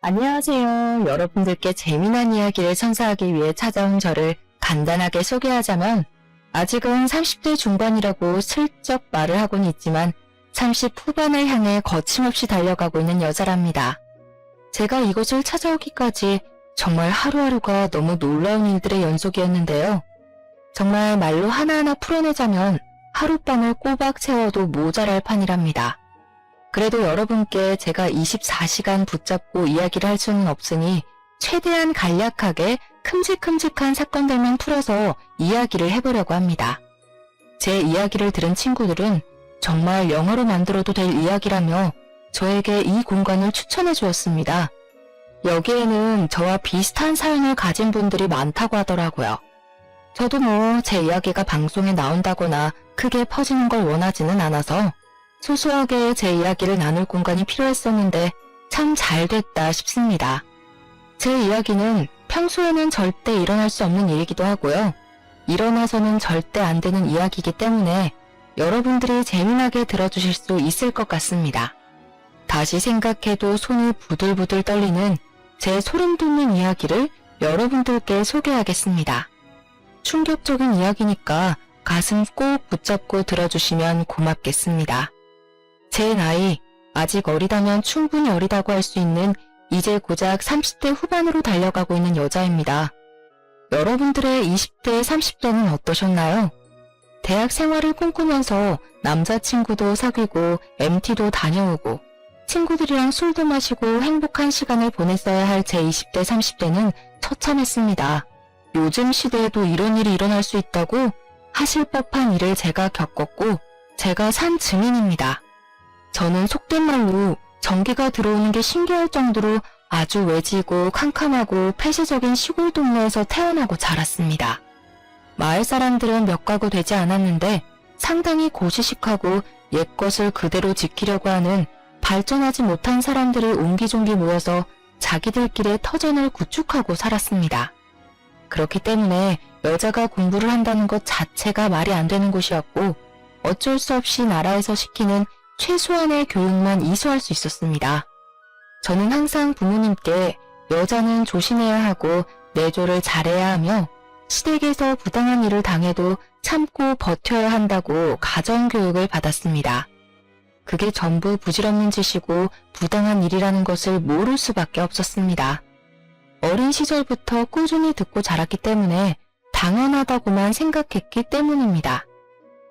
안녕하세요. 여러분들께 재미난 이야기를 선사하기 위해 찾아온 저를 간단하게 소개하자면 아직은 30대 중반이라고 슬쩍 말을 하고는 있지만 30 후반을 향해 거침없이 달려가고 있는 여자랍니다. 제가 이곳을 찾아오기까지 정말 하루하루가 너무 놀라운 일들의 연속이었는데요. 정말 말로 하나하나 풀어내자면 하룻밤을 꼬박 채워도 모자랄 판이랍니다. 그래도 여러분께 제가 24시간 붙잡고 이야기를 할 수는 없으니 최대한 간략하게 큼직큼직한 사건들만 풀어서 이야기를 해보려고 합니다. 제 이야기를 들은 친구들은 정말 영화로 만들어도 될 이야기라며 저에게 이 공간을 추천해 주었습니다. 여기에는 저와 비슷한 사연을 가진 분들이 많다고 하더라고요. 저도 제 이야기가 방송에 나온다거나 크게 퍼지는 걸 원하지는 않아서 소소하게 제 이야기를 나눌 공간이 필요했었는데 참 잘 됐다 싶습니다. 제 이야기는 평소에는 절대 일어날 수 없는 일이기도 하고요. 일어나서는 절대 안 되는 이야기이기 때문에 여러분들이 재미나게 들어주실 수 있을 것 같습니다. 다시 생각해도 손이 부들부들 떨리는 제 소름 돋는 이야기를 여러분들께 소개하겠습니다. 충격적인 이야기니까 가슴 꼭 붙잡고 들어주시면 고맙겠습니다. 제 나이, 아직 어리다면 충분히 어리다고 할 수 있는 이제 고작 30대 후반으로 달려가고 있는 여자입니다. 여러분들의 20대, 30대는 어떠셨나요? 대학 생활을 꿈꾸면서 남자친구도 사귀고 MT도 다녀오고 친구들이랑 술도 마시고 행복한 시간을 보냈어야 할 제 20대, 30대는 처참했습니다. 요즘 시대에도 이런 일이 일어날 수 있다고 하실 법한 일을 제가 겪었고 제가 산 증인입니다. 저는 속된 말로 전기가 들어오는 게 신기할 정도로 아주 외지고 캄캄하고 폐쇄적인 시골 동네에서 태어나고 자랐습니다. 마을 사람들은 몇 가구 되지 않았는데 상당히 고시식하고 옛것을 그대로 지키려고 하는 발전하지 못한 사람들이 옹기종기 모여서 자기들끼리의 터전을 구축하고 살았습니다. 그렇기 때문에 여자가 공부를 한다는 것 자체가 말이 안 되는 곳이었고 어쩔 수 없이 나라에서 시키는 최소한의 교육만 이수할 수 있었습니다. 저는 항상 부모님께 여자는 조심해야 하고 내조를 잘해야 하며 시댁에서 부당한 일을 당해도 참고 버텨야 한다고 가정교육을 받았습니다. 그게 전부 부질없는 짓이고 부당한 일이라는 것을 모를 수밖에 없었습니다. 어린 시절부터 꾸준히 듣고 자랐기 때문에 당연하다고만 생각했기 때문입니다.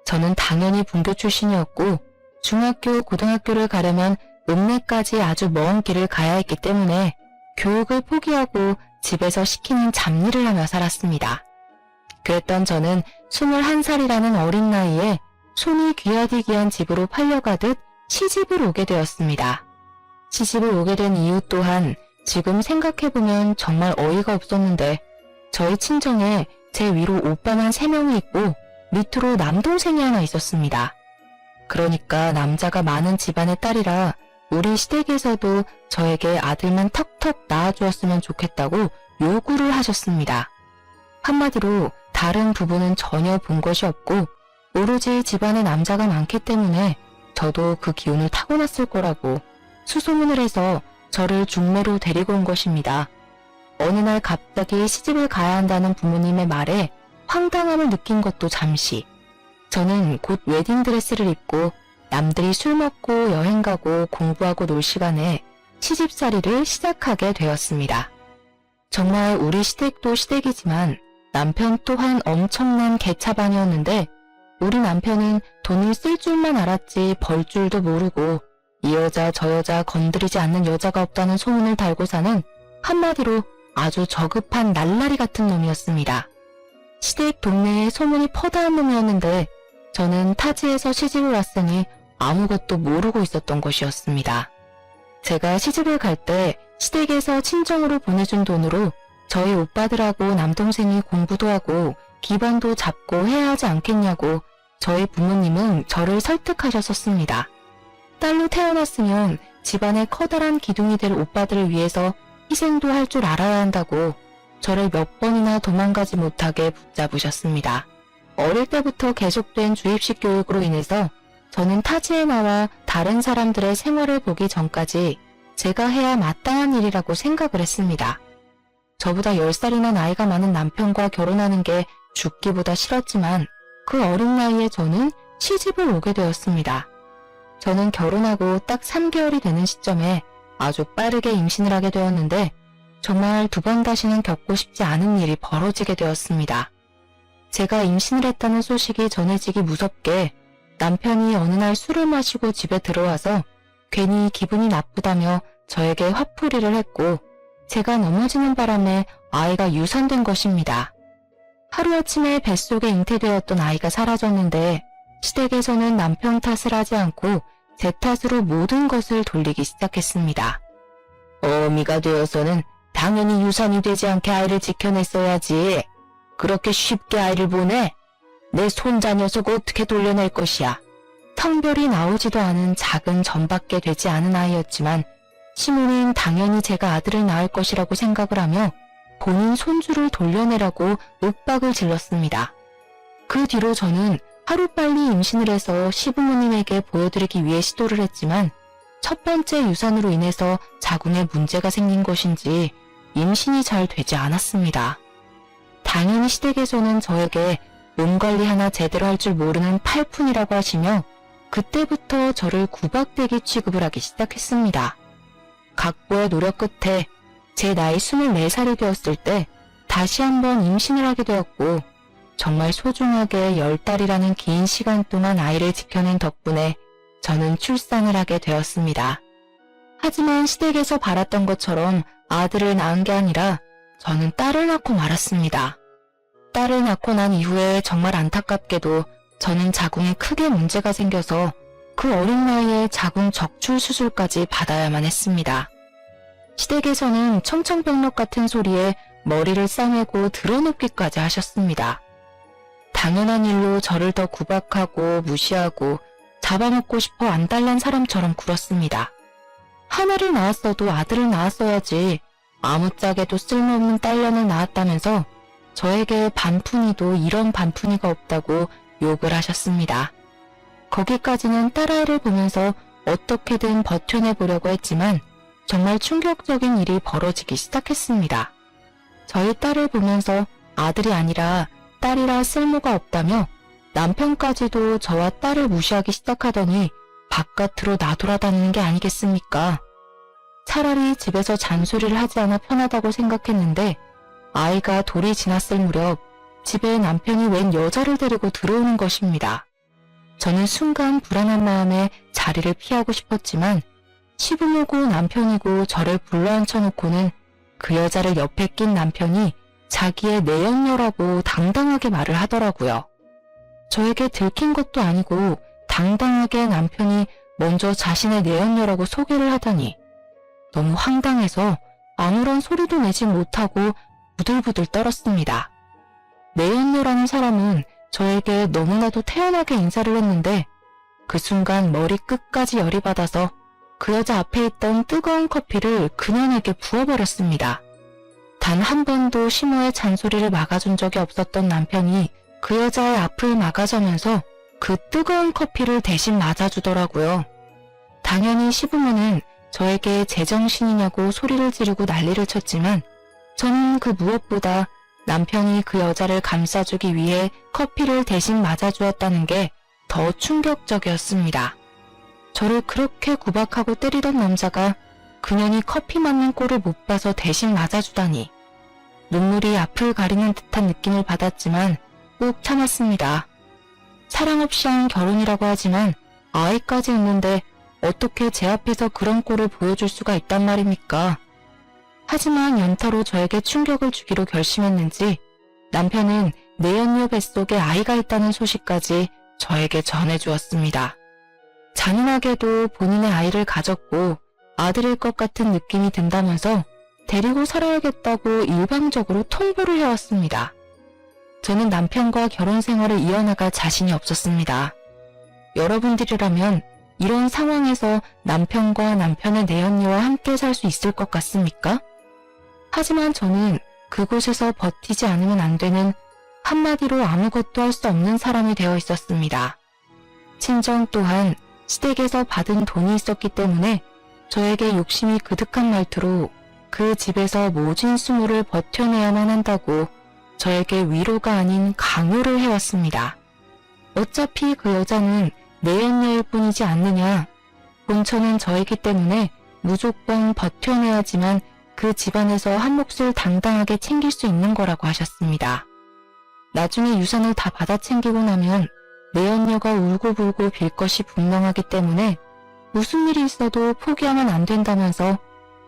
저는 당연히 분교 출신이었고 중학교, 고등학교를 가려면 읍내까지 아주 먼 길을 가야 했기 때문에 교육을 포기하고 집에서 시키는 잡일을 하며 살았습니다. 그랬던 저는 21살이라는 어린 나이에 손이 귀하디 귀한 집으로 팔려가듯 시집을 오게 되었습니다. 시집을 오게 된 이유 또한 지금 생각해보면 정말 어이가 없었는데 저희 친정에 제 위로 오빠만 3명이 있고 밑으로 남동생이 하나 있었습니다. 그러니까 남자가 많은 집안의 딸이라 우리 시댁에서도 저에게 아들만 턱턱 낳아주었으면 좋겠다고 요구를 하셨습니다. 한마디로 다른 부부는 전혀 본 것이 없고 오로지 집안에 남자가 많기 때문에 저도 그 기운을 타고났을 거라고 수소문을 해서 저를 중매로 데리고 온 것입니다. 어느 날 갑자기 시집을 가야 한다는 부모님의 말에 황당함을 느낀 것도 잠시. 저는 곧 웨딩드레스를 입고 남들이 술 먹고 여행 가고 공부하고 놀 시간에 시집살이를 시작하게 되었습니다. 정말 우리 시댁도 시댁이지만 남편 또한 엄청난 개차반이었는데 우리 남편은 돈을 쓸 줄만 알았지 벌 줄도 모르고 이 여자 저 여자 건드리지 않는 여자가 없다는 소문을 달고 사는 한마디로 아주 저급한 날라리 같은 놈이었습니다. 시댁 동네에 소문이 퍼다한 놈이었는데 저는 타지에서 시집을 왔으니 아무것도 모르고 있었던 것이었습니다. 제가 시집을 갈 때 시댁에서 친정으로 보내준 돈으로 저희 오빠들하고 남동생이 공부도 하고 기반도 잡고 해야 하지 않겠냐고 저희 부모님은 저를 설득하셨었습니다. 딸로 태어났으면 집안의 커다란 기둥이 될 오빠들을 위해서 희생도 할 줄 알아야 한다고 저를 몇 번이나 도망가지 못하게 붙잡으셨습니다. 어릴 때부터 계속된 주입식 교육으로 인해서 저는 타지에 나와 다른 사람들의 생활을 보기 전까지 제가 해야 마땅한 일이라고 생각을 했습니다. 저보다 10살이나 나이가 많은 남편과 결혼하는 게 죽기보다 싫었지만 그 어린 나이에 저는 시집을 오게 되었습니다. 저는 결혼하고 딱 3개월이 되는 시점에 아주 빠르게 임신을 하게 되었는데 정말 2번 다시는 겪고 싶지 않은 일이 벌어지게 되었습니다. 제가 임신을 했다는 소식이 전해지기 무섭게 남편이 어느 날 술을 마시고 집에 들어와서 괜히 기분이 나쁘다며 저에게 화풀이를 했고 제가 넘어지는 바람에 아이가 유산된 것입니다. 하루아침에 뱃속에 잉태되었던 아이가 사라졌는데 시댁에서는 남편 탓을 하지 않고 제 탓으로 모든 것을 돌리기 시작했습니다. 어미가 되어서는 당연히 유산이 되지 않게 아이를 지켜냈어야지. 그렇게 쉽게 아이를 보내? 내 손자 녀석 어떻게 돌려낼 것이야. 성별이 나오지도 않은 작은 전밖에 되지 않은 아이였지만 시모는 당연히 제가 아들을 낳을 것이라고 생각을 하며 본인 손주를 돌려내라고 윽박을 질렀습니다. 그 뒤로 저는 하루빨리 임신을 해서 시부모님에게 보여드리기 위해 시도를 했지만 첫 번째 유산으로 인해서 자궁에 문제가 생긴 것인지 임신이 잘 되지 않았습니다. 당연히 시댁에서는 저에게 몸 관리 하나 제대로 할 줄 모르는 팔푼이라고 하시며 그때부터 저를 구박대기 취급을 하기 시작했습니다. 각고의 노력 끝에 제 나이 24살이 되었을 때 다시 한번 임신을 하게 되었고 정말 소중하게 10달이라는 긴 시간 동안 아이를 지켜낸 덕분에 저는 출산을 하게 되었습니다. 하지만 시댁에서 바랐던 것처럼 아들을 낳은 게 아니라 저는 딸을 낳고 말았습니다. 딸을 낳고 난 이후에 정말 안타깝게도 저는 자궁에 크게 문제가 생겨서 그 어린 나이에 자궁 적출 수술까지 받아야만 했습니다. 시댁에서는 청천벽력 같은 소리에 머리를 싸매고 드러눕기까지 하셨습니다. 당연한 일로 저를 더 구박하고 무시하고 잡아먹고 싶어 안달난 사람처럼 굴었습니다. 하나를 낳았어도 아들을 낳았어야지 아무짝에도 쓸모없는 딸년을 낳았다면서 저에게 반푼이도 이런 반푼이가 없다고 욕을 하셨습니다. 거기까지는 딸아이를 보면서 어떻게든 버텨내보려고 했지만 정말 충격적인 일이 벌어지기 시작했습니다. 저희 딸을 보면서 아들이 아니라 딸이라 쓸모가 없다며 남편까지도 저와 딸을 무시하기 시작하더니 바깥으로 나돌아다니는 게 아니겠습니까? 차라리 집에서 잔소리를 하지 않아 편하다고 생각했는데 아이가 돌이 지났을 무렵 집에 남편이 웬 여자를 데리고 들어오는 것입니다. 저는 순간 불안한 마음에 자리를 피하고 싶었지만 시부모고 남편이고 저를 불러앉혀놓고는 그 여자를 옆에 낀 남편이 자기의 내연녀라고 당당하게 말을 하더라고요. 저에게 들킨 것도 아니고 당당하게 남편이 먼저 자신의 내연녀라고 소개를 하다니 너무 황당해서 아무런 소리도 내지 못하고 부들부들 떨었습니다. 내연녀라는 사람은 저에게 너무나도 태연하게 인사를 했는데 그 순간 머리 끝까지 열이 받아서 그 여자 앞에 있던 뜨거운 커피를 그녀에게 부어버렸습니다. 단 한 번도 시모의 잔소리를 막아준 적이 없었던 남편이 그 여자의 앞을 막아자면서 그 뜨거운 커피를 대신 맞아주더라고요. 당연히 시부모는 저에게 제정신이냐고 소리를 지르고 난리를 쳤지만 저는 그 무엇보다 남편이 그 여자를 감싸주기 위해 커피를 대신 맞아주었다는 게 더 충격적이었습니다. 저를 그렇게 구박하고 때리던 남자가 그년이 커피 맞는 꼴을 못 봐서 대신 맞아주다니 눈물이 앞을 가리는 듯한 느낌을 받았지만 꾹 참았습니다. 사랑 없이 한 결혼이라고 하지만 아이까지 있는데 어떻게 제 앞에서 그런 꼴을 보여줄 수가 있단 말입니까? 하지만 연타로 저에게 충격을 주기로 결심했는지 남편은 내연녀 뱃속에 아이가 있다는 소식까지 저에게 전해주었습니다. 잔인하게도 본인의 아이를 가졌고 아들일 것 같은 느낌이 든다면서 데리고 살아야겠다고 일방적으로 통보를 해왔습니다. 저는 남편과 결혼 생활을 이어나갈 자신이 없었습니다. 여러분들이라면 이런 상황에서 남편과 남편의 내연녀와 함께 살 수 있을 것 같습니까? 하지만 저는 그곳에서 버티지 않으면 안 되는 한마디로 아무것도 할 수 없는 사람이 되어 있었습니다. 친정 또한 시댁에서 받은 돈이 있었기 때문에 저에게 욕심이 그득한 말투로 그 집에서 모진 수모를 버텨내야만 한다고 저에게 위로가 아닌 강요를 해왔습니다. 어차피 그 여자는 내연녀일 뿐이지 않느냐. 본처는 저이기 때문에 무조건 버텨내야지만 그 집안에서 한 몫을 당당하게 챙길 수 있는 거라고 하셨습니다. 나중에 유산을 다 받아 챙기고 나면 내연녀가 울고불고 빌 것이 분명하기 때문에 무슨 일이 있어도 포기하면 안 된다면서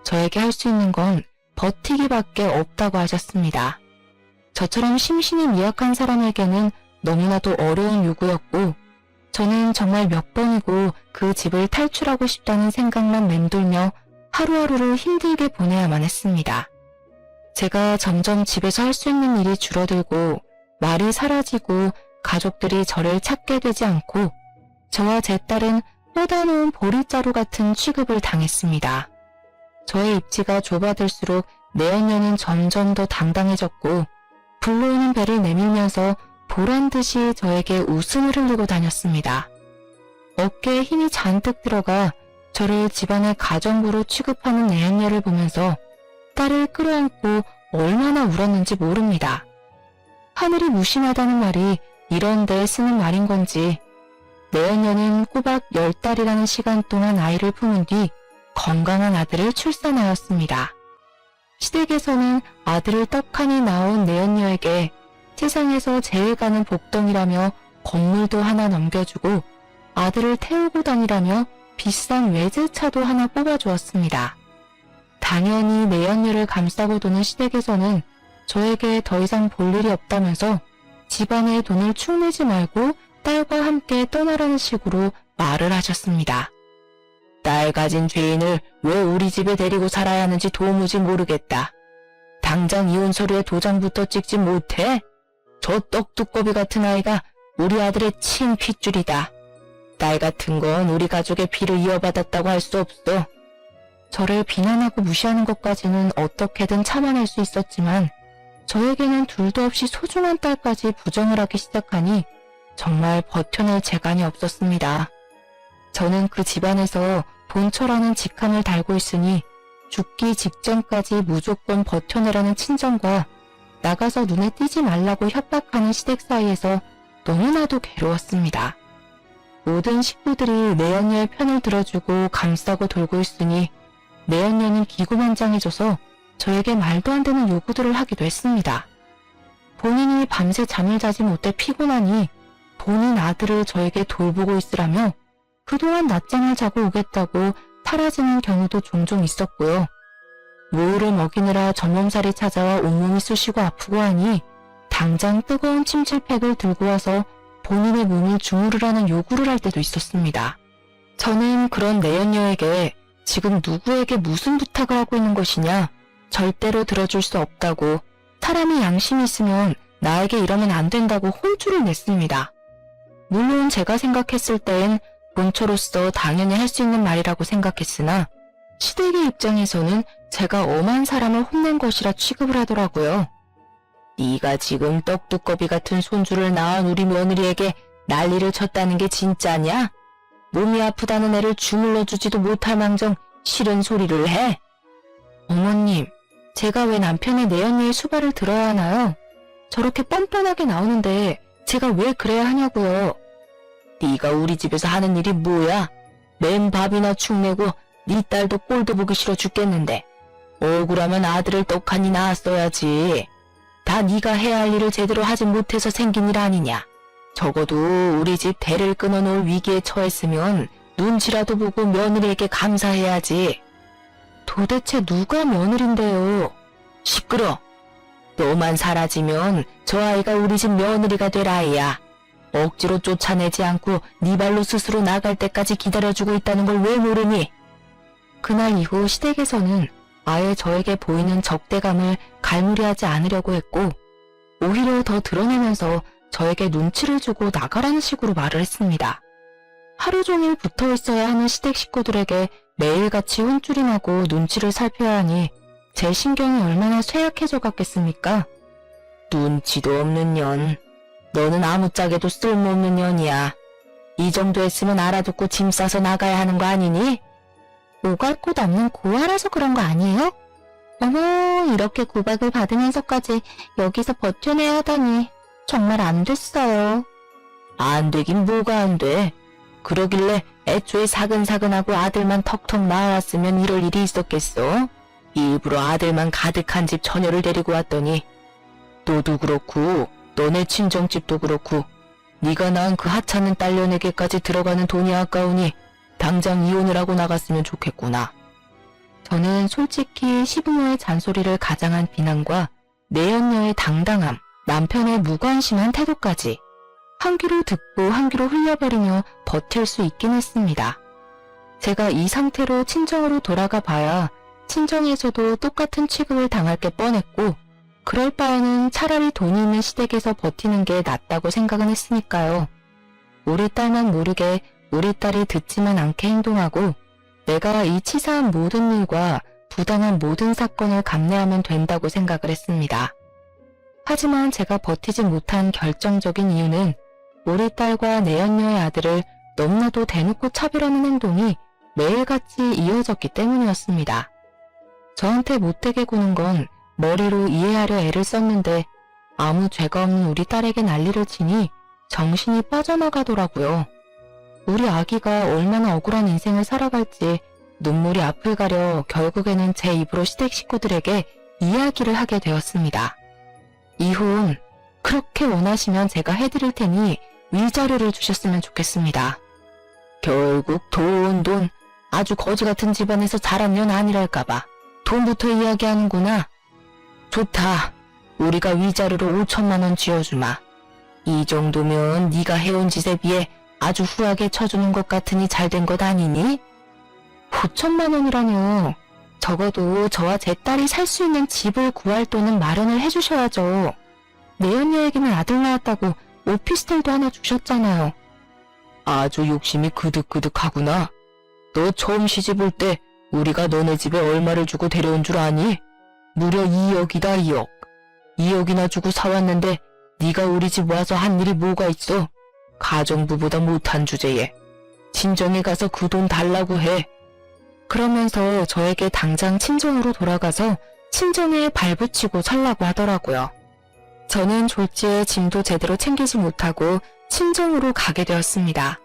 저에게 할 수 있는 건 버티기밖에 없다고 하셨습니다. 저처럼 심신이 미약한 사람에게는 너무나도 어려운 요구였고 저는 정말 몇 번이고 그 집을 탈출하고 싶다는 생각만 맴돌며 하루하루를 힘들게 보내야만 했습니다. 제가 점점 집에서 할 수 있는 일이 줄어들고 말이 사라지고 가족들이 저를 찾게 되지 않고 저와 제 딸은 뻗어놓은 보리자루 같은 취급을 당했습니다. 저의 입지가 좁아들수록 내연녀는 점점 더 당당해졌고 불러오는 배를 내밀면서 보란듯이 저에게 웃음을 흘리고 다녔습니다. 어깨에 힘이 잔뜩 들어가 저를 집안의 가정부로 취급하는 내연녀를 보면서 딸을 끌어안고 얼마나 울었는지 모릅니다. 하늘이 무심하다는 말이 이런 데에 쓰는 말인 건지 내연녀는 꼬박 10달이라는 시간 동안 아이를 품은 뒤 건강한 아들을 출산하였습니다. 시댁에서는 아들을 떡하니 낳은 내연녀에게 세상에서 제일 가는 복덩이라며 건물도 하나 넘겨주고 아들을 태우고 다니라며 비싼 외제차도 하나 뽑아주었습니다. 당연히 내연녀를 감싸고 도는 시댁에서는 저에게 더 이상 볼 일이 없다면서 집안의 돈을 축내지 말고 딸과 함께 떠나라는 식으로 말을 하셨습니다. 딸 가진 죄인을 왜 우리 집에 데리고 살아야 하는지 도무지 모르겠다. 당장 이혼 서류에 도장부터 찍지 못해? 저 떡두꺼비 같은 아이가 우리 아들의 친 핏줄이다. 딸 같은 건 우리 가족의 피를 이어받았다고 할 수 없어. 저를 비난하고 무시하는 것까지는 어떻게든 참아낼 수 있었지만 저에게는 둘도 없이 소중한 딸까지 부정을 하기 시작하니 정말 버텨낼 재간이 없었습니다. 저는 그 집안에서 본처라는 직함을 달고 있으니 죽기 직전까지 무조건 버텨내라는 친정과 나가서 눈에 띄지 말라고 협박하는 시댁 사이에서 너무나도 괴로웠습니다. 모든 식구들이 내연녀의 편을 들어주고 감싸고 돌고 있으니 내연녀는 기고만장해져서 저에게 말도 안 되는 요구들을 하기도 했습니다. 본인이 밤새 잠을 자지 못해 피곤하니 본인 아들을 저에게 돌보고 있으라며 그동안 낮잠을 자고 오겠다고 사라지는 경우도 종종 있었고요. 모유를 먹이느라 전몸살이 찾아와 온몸이 쑤시고 아프고 하니 당장 뜨거운 침실팩을 들고 와서 본인의 몸을 주무르라는 요구를 할 때도 있었습니다. 저는 그런 내연녀에게 지금 누구에게 무슨 부탁을 하고 있는 것이냐, 절대로 들어줄 수 없다고, 사람이 양심이 있으면 나에게 이러면 안 된다고 혼쭐을 냈습니다. 물론 제가 생각했을 땐 본처로서 당연히 할 수 있는 말이라고 생각했으나 시댁의 입장에서는 제가 엄한 사람을 혼낸 것이라 취급을 하더라고요. 네가 지금 떡두꺼비 같은 손주를 낳은 우리 며느리에게 난리를 쳤다는 게 진짜냐? 몸이 아프다는 애를 주물러 주지도 못할 망정 싫은 소리를 해? 어머님, 제가 왜 남편의 내연녀의 수발을 들어야 하나요? 저렇게 뻔뻔하게 나오는데 제가 왜 그래야 하냐고요. 네가 우리 집에서 하는 일이 뭐야? 맨 밥이나 축내고 네 딸도 꼴도 보기 싫어 죽겠는데 억울하면 아들을 떡하니 낳았어야지. 다 네가 해야 할 일을 제대로 하지 못해서 생긴 일 아니냐. 적어도 우리 집 대를 끊어놓을 위기에 처했으면 눈치라도 보고 며느리에게 감사해야지. 도대체 누가 며느린데요? 시끄러. 너만 사라지면 저 아이가 우리 집 며느리가 될 아이야. 억지로 쫓아내지 않고 네 발로 스스로 나갈 때까지 기다려주고 있다는 걸 왜 모르니? 그날 이후 시댁에서는 아예 저에게 보이는 적대감을 갈무리하지 않으려고 했고 오히려 더 드러내면서 저에게 눈치를 주고 나가라는 식으로 말을 했습니다. 하루 종일 붙어 있어야 하는 시댁 식구들에게 매일같이 혼쭐이 나고 눈치를 살펴야 하니 제 신경이 얼마나 쇠약해져 갔겠습니까? 눈치도 없는 년. 너는 아무짝에도 쓸모없는 년이야. 이 정도 했으면 알아듣고 짐 싸서 나가야 하는 거 아니니? 오갈 곳 없는 고아라서 그런 거 아니에요? 어머, 이렇게 구박을 받으면서까지 여기서 버텨내야 하다니 정말 안 됐어요. 안 되긴 뭐가 안 돼. 그러길래 애초에 사근사근하고 아들만 턱턱 낳아왔으면 이럴 일이 있었겠어? 일부러 아들만 가득한 집 처녀를 데리고 왔더니 너도 그렇고 너네 친정집도 그렇고 네가 낳은 그 하찮은 딸려내게까지 들어가는 돈이 아까우니 당장 이혼을 하고 나갔으면 좋겠구나. 저는 솔직히 시부모의 잔소리를 가장한 비난과 내연녀의 당당함, 남편의 무관심한 태도까지 한 귀로 듣고 한 귀로 흘려버리며 버틸 수 있긴 했습니다. 제가 이 상태로 친정으로 돌아가 봐야 친정에서도 똑같은 취급을 당할 게 뻔했고 그럴 바에는 차라리 돈이 있는 시댁에서 버티는 게 낫다고 생각은 했으니까요. 우리 딸만 모르게 우리 딸이 듣지만 않게 행동하고 내가 이 치사한 모든 일과 부당한 모든 사건을 감내하면 된다고 생각을 했습니다. 하지만 제가 버티지 못한 결정적인 이유는 우리 딸과 내연녀의 아들을 너무나도 대놓고 차별하는 행동이 매일같이 이어졌기 때문이었습니다. 저한테 못되게 구는 건 머리로 이해하려 애를 썼는데 아무 죄가 없는 우리 딸에게 난리를 치니 정신이 빠져나가더라고요. 우리 아기가 얼마나 억울한 인생을 살아갈지 눈물이 앞을 가려 결국에는 제 입으로 시댁 식구들에게 이야기를 하게 되었습니다. 이혼 그렇게 원하시면 제가 해드릴 테니 위자료를 주셨으면 좋겠습니다. 결국 돈 아주 거지 같은 집안에서 자란 년 아니랄까봐 돈부터 이야기하는구나. 좋다. 우리가 위자료로 5천만 원 쥐어주마. 이 정도면 네가 해온 짓에 비해 아주 후하게 쳐주는 것 같으니 잘된 것 아니니? 5천만 원이라뇨. 적어도 저와 제 딸이 살 수 있는 집을 구할 돈은 마련을 해주셔야죠. 내연녀에게는 아들 낳았다고 오피스텔도 하나 주셨잖아요. 아주 욕심이 그득그득하구나. 너 처음 시집 올 때 우리가 너네 집에 얼마를 주고 데려온 줄 아니? 무려 2억이다 2억. 2억이나 주고 사왔는데 네가 우리 집 와서 한 일이 뭐가 있어? 가정부보다 못한 주제에. 친정에 가서 그 돈 달라고 해. 그러면서 저에게 당장 친정으로 돌아가서 친정에 발붙이고 살라고 하더라고요. 저는 졸지에 짐도 제대로 챙기지 못하고 친정으로 가게 되었습니다.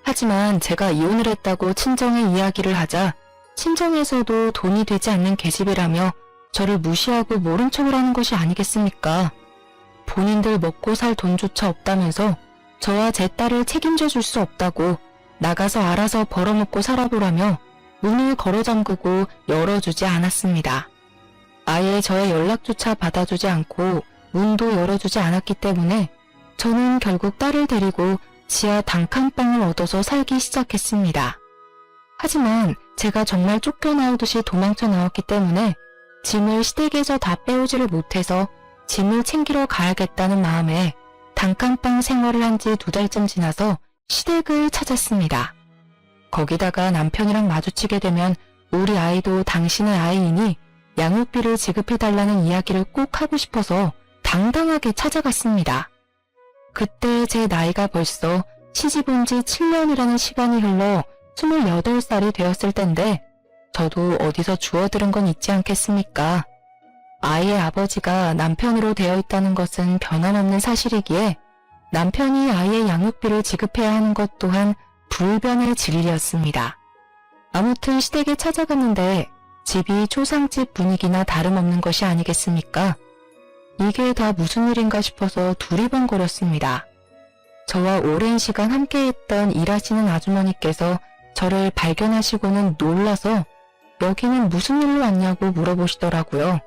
하지만 제가 이혼을 했다고 친정에 이야기를 하자 친정에서도 돈이 되지 않는 계집이라며 저를 무시하고 모른 척을 하는 것이 아니겠습니까? 본인들 먹고 살 돈조차 없다면서 저와 제 딸을 책임져 줄 수 없다고 나가서 알아서 벌어먹고 살아보라며 문을 걸어 잠그고 열어주지 않았습니다. 아예 저의 연락조차 받아주지 않고 문도 열어주지 않았기 때문에 저는 결국 딸을 데리고 지하 단칸방을 얻어서 살기 시작했습니다. 하지만 제가 정말 쫓겨나오듯이 도망쳐 나왔기 때문에 짐을 시댁에서 다 빼오지를 못해서 짐을 챙기러 가야겠다는 마음에 단칸방 생활을 한 지 2달쯤 지나서 시댁을 찾았습니다. 거기다가 남편이랑 마주치게 되면 우리 아이도 당신의 아이이니 양육비를 지급해달라는 이야기를 꼭 하고 싶어서 당당하게 찾아갔습니다. 그때 제 나이가 벌써 시집 온 지 7년이라는 시간이 흘러 28살이 되었을 텐데 저도 어디서 주워들은 건 있지 않겠습니까? 아이의 아버지가 남편으로 되어 있다는 것은 변함없는 사실이기에 남편이 아이의 양육비를 지급해야 하는 것 또한 불변의 진리였습니다. 아무튼 시댁에 찾아갔는데 집이 초상집 분위기나 다름없는 것이 아니겠습니까? 이게 다 무슨 일인가 싶어서 두리번거렸습니다. 저와 오랜 시간 함께했던 일하시는 아주머니께서 저를 발견하시고는 놀라서 여기는 무슨 일로 왔냐고 물어보시더라고요.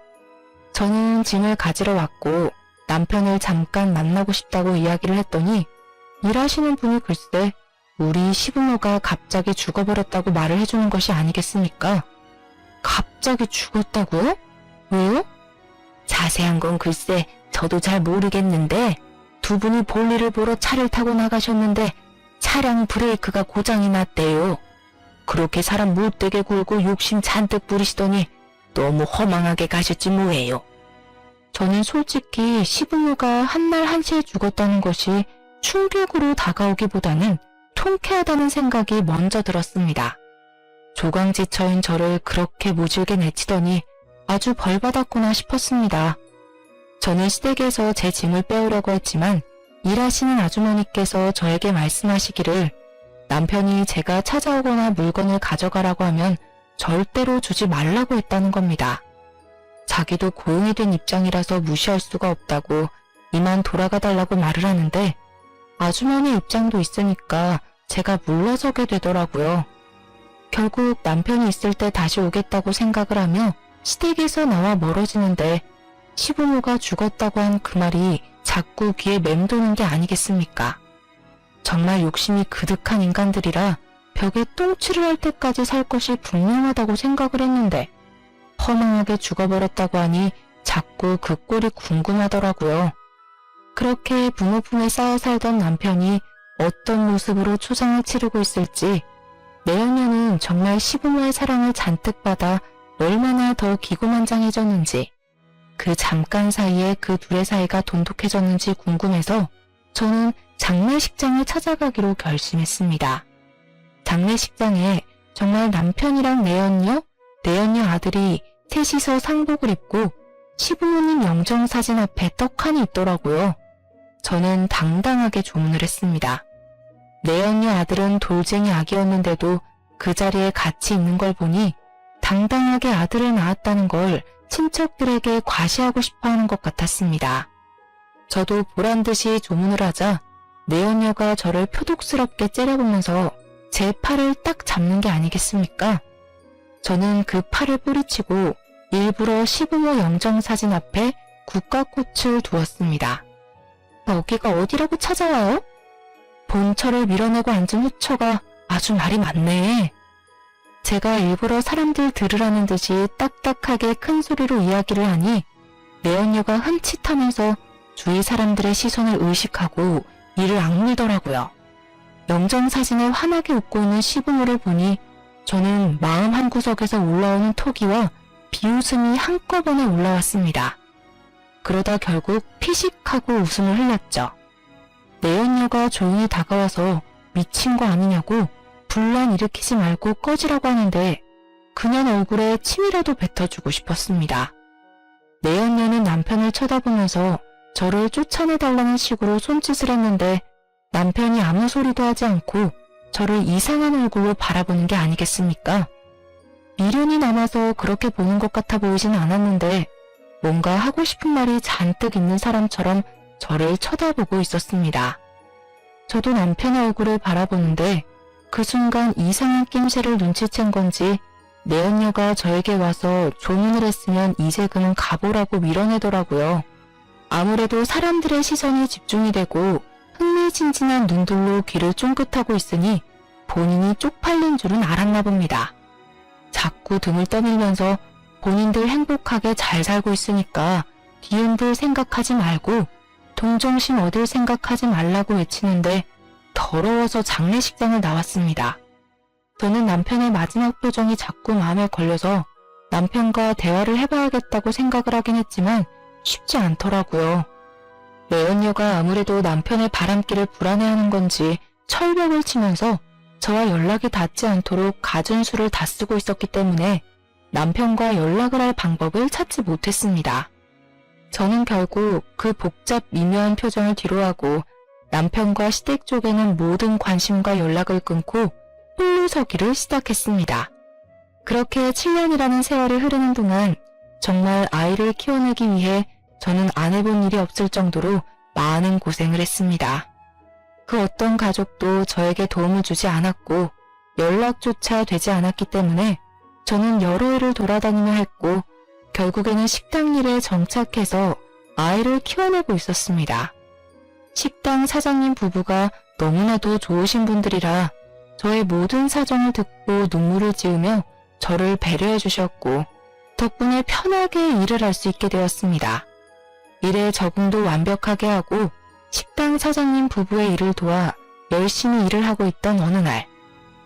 저는 짐을 가지러 왔고 남편을 잠깐 만나고 싶다고 이야기를 했더니 일하시는 분이 글쎄 우리 시부모가 갑자기 죽어버렸다고 말을 해주는 것이 아니겠습니까? 갑자기 죽었다고요? 왜요? 자세한 건 글쎄 저도 잘 모르겠는데 두 분이 볼일을 보러 차를 타고 나가셨는데 차량 브레이크가 고장이 났대요. 그렇게 사람 못되게 굴고 욕심 잔뜩 부리시더니 너무 허망하게 가셨지 뭐예요. 저는 솔직히 시부모가 한날 한시에 죽었다는 것이 충격으로 다가오기보다는 통쾌하다는 생각이 먼저 들었습니다. 도강지처인 저를 그렇게 모질게 내치더니 아주 벌받았구나 싶었습니다. 저는 시댁에서 제 짐을 빼오려고 했지만 일하시는 아주머니께서 저에게 말씀하시기를 남편이 제가 찾아오거나 물건을 가져가라고 하면 절대로 주지 말라고 했다는 겁니다. 자기도 고용이 된 입장이라서 무시할 수가 없다고 이만 돌아가 달라고 말을 하는데 아주머니 입장도 있으니까 제가 물러서게 되더라고요. 결국 남편이 있을 때 다시 오겠다고 생각을 하며 시댁에서 나와 멀어지는데 시부모가 죽었다고 한 그 말이 자꾸 귀에 맴도는 게 아니겠습니까? 정말 욕심이 그득한 인간들이라 벽에 똥칠을 할 때까지 살 것이 분명하다고 생각을 했는데 허망하게 죽어버렸다고 하니 자꾸 그 꼴이 궁금하더라고요. 그렇게 부모 품에 쌓여 살던 남편이 어떤 모습으로 초상을 치르고 있을지 내연녀는 정말 시부모의 사랑을 잔뜩 받아 얼마나 더 기고만장해졌는지 그 잠깐 사이에 그 둘의 사이가 돈독해졌는지 궁금해서 저는 장례식장을 찾아가기로 결심했습니다. 장례식장에 정말 남편이랑 내연녀 아들이 셋이서 상복을 입고 시부모님 영정사진 앞에 떡하니 있더라고요. 저는 당당하게 조문을 했습니다. 내연녀 아들은 돌쟁이 아기였는데도 그 자리에 같이 있는 걸 보니 당당하게 아들을 낳았다는 걸 친척들에게 과시하고 싶어하는 것 같았습니다. 저도 보란듯이 조문을 하자 내연녀가 저를 표독스럽게 째려보면서 제 팔을 딱 잡는 게 아니겠습니까? 저는 그 팔을 뿌리치고 일부러 시부모 영정사진 앞에 국화꽃을 두었습니다. 여기가 어디라고 찾아와요? 본처를 밀어내고 앉은 후처가 아주 말이 많네. 제가 일부러 사람들 들으라는 듯이 딱딱하게 큰 소리로 이야기를 하니 내연녀가 흠칫하면서 주위 사람들의 시선을 의식하고 이를 악물더라고요. 영정사진에 환하게 웃고 있는 시부모를 보니 저는 마음 한구석에서 올라오는 토기와 비웃음이 한꺼번에 올라왔습니다. 그러다 결국 피식하고 웃음을 흘렸죠. 내연녀가 조용히 다가와서 미친 거 아니냐고 분란 일으키지 말고 꺼지라고 하는데 그냥 얼굴에 침이라도 뱉어주고 싶었습니다. 내연녀는 남편을 쳐다보면서 저를 쫓아내달라는 식으로 손짓을 했는데 남편이 아무 소리도 하지 않고 저를 이상한 얼굴로 바라보는 게 아니겠습니까? 미련이 남아서 그렇게 보는 것 같아 보이진 않았는데 뭔가 하고 싶은 말이 잔뜩 있는 사람처럼 저를 쳐다보고 있었습니다. 저도 남편의 얼굴을 바라보는데 그 순간 이상한 낌새를 눈치챈 건지 내연녀가 저에게 와서 조문을 했으면 이제 그만 가보라고 밀어내더라고요. 아무래도 사람들의 시선이 집중이 되고 흥미진진한 눈들로 귀를 쫑긋하고 있으니 본인이 쪽팔린 줄은 알았나 봅니다. 자꾸 등을 떠밀면서 본인들 행복하게 잘 살고 있으니까 뒤흔들 생각하지 말고 동정심 얻을 생각하지 말라고 외치는데 더러워서 장례식장을 나왔습니다. 저는 남편의 마지막 표정이 자꾸 마음에 걸려서 남편과 대화를 해봐야겠다고 생각을 하긴 했지만 쉽지 않더라고요. 내연녀가 아무래도 남편의 바람길을 불안해하는 건지 철벽을 치면서 저와 연락이 닿지 않도록 갖은 수를 다 쓰고 있었기 때문에 남편과 연락을 할 방법을 찾지 못했습니다. 저는 결국 그 복잡 미묘한 표정을 뒤로하고 남편과 시댁 쪽에는 모든 관심과 연락을 끊고 홀로 서기를 시작했습니다. 그렇게 7년이라는 세월이 흐르는 동안 정말 아이를 키워내기 위해 저는 안 해본 일이 없을 정도로 많은 고생을 했습니다. 그 어떤 가족도 저에게 도움을 주지 않았고 연락조차 되지 않았기 때문에 저는 여러 일을 돌아다니며 했고 결국에는 식당 일에 정착해서 아이를 키워내고 있었습니다. 식당 사장님 부부가 너무나도 좋으신 분들이라 저의 모든 사정을 듣고 눈물을 지으며 저를 배려해 주셨고 덕분에 편하게 일을 할 수 있게 되었습니다. 일에 적응도 완벽하게 하고 식당 사장님 부부의 일을 도와 열심히 일을 하고 있던 어느 날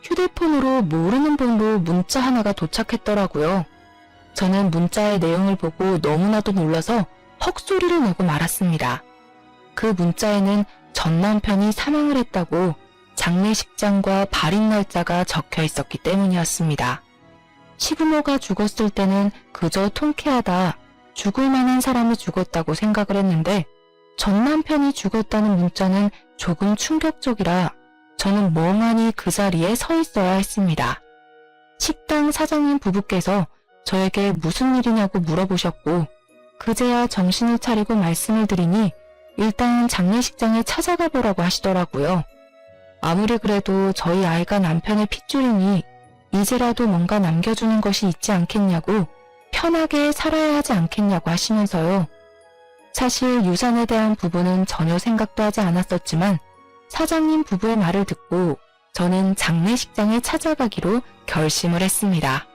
휴대폰으로 모르는 번호로 문자 하나가 도착했더라고요. 저는 문자의 내용을 보고 너무나도 놀라서 헉소리를 내고 말았습니다. 그 문자에는 전 남편이 사망을 했다고 장례식장과 발인 날짜가 적혀 있었기 때문이었습니다. 시부모가 죽었을 때는 그저 통쾌하다, 죽을 만한 사람이 죽었다고 생각을 했는데 전 남편이 죽었다는 문자는 조금 충격적이라 저는 멍하니 그 자리에 서 있어야 했습니다. 식당 사장님 부부께서 저에게 무슨 일이냐고 물어보셨고 그제야 정신을 차리고 말씀을 드리니 일단 장례식장에 찾아가 보라고 하시더라고요. 아무리 그래도 저희 아이가 남편의 핏줄이니 이제라도 뭔가 남겨주는 것이 있지 않겠냐고, 편하게 살아야 하지 않겠냐고 하시면서요. 사실 유산에 대한 부분은 전혀 생각도 하지 않았었지만 사장님 부부의 말을 듣고 저는 장례식장에 찾아가기로 결심을 했습니다.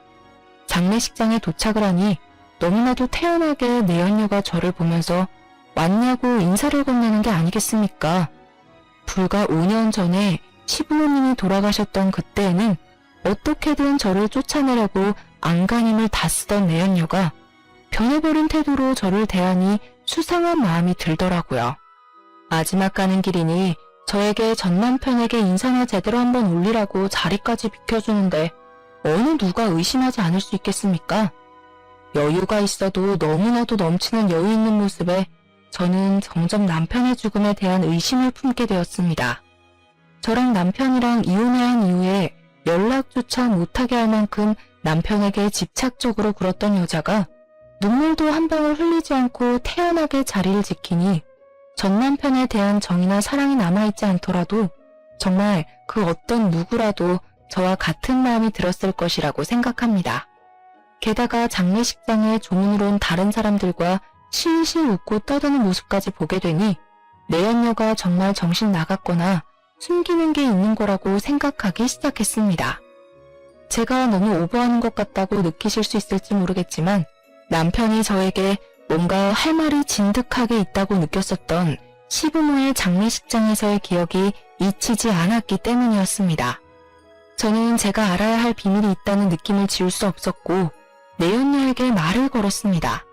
장례식장에 도착을 하니 너무나도 태연하게 내연녀가 저를 보면서 왔냐고 인사를 건네는 게 아니겠습니까? 불과 5년 전에 시부모님이 돌아가셨던 그때에는 어떻게든 저를 쫓아내려고 안간힘을 다 쓰던 내연녀가 변해버린 태도로 저를 대하니 수상한 마음이 들더라고요. 마지막 가는 길이니 저에게 전 남편에게 인사나 제대로 한번 올리라고 자리까지 비켜주는데 어느 누가 의심하지 않을 수 있겠습니까? 여유가 있어도 너무나도 넘치는 여유 있는 모습에 저는 점점 남편의 죽음에 대한 의심을 품게 되었습니다. 저랑 남편이랑 이혼을 한 이후에 연락조차 못하게 할 만큼 남편에게 집착적으로 굴었던 여자가 눈물도 한 방울 흘리지 않고 태연하게 자리를 지키니 전 남편에 대한 정이나 사랑이 남아있지 않더라도 정말 그 어떤 누구라도 저와 같은 마음이 들었을 것이라고 생각합니다. 게다가 장례식장에 조문으로 온 다른 사람들과 실실 웃고 떠드는 모습까지 보게 되니 내연녀가 정말 정신 나갔거나 숨기는 게 있는 거라고 생각하기 시작했습니다. 제가 너무 오버하는 것 같다고 느끼실 수 있을지 모르겠지만 남편이 저에게 뭔가 할 말이 진득하게 있다고 느꼈었던 시부모의 장례식장에서의 기억이 잊히지 않았기 때문이었습니다. 저는 제가 알아야 할 비밀이 있다는 느낌을 지울 수 없었고 내연녀에게 말을 걸었습니다.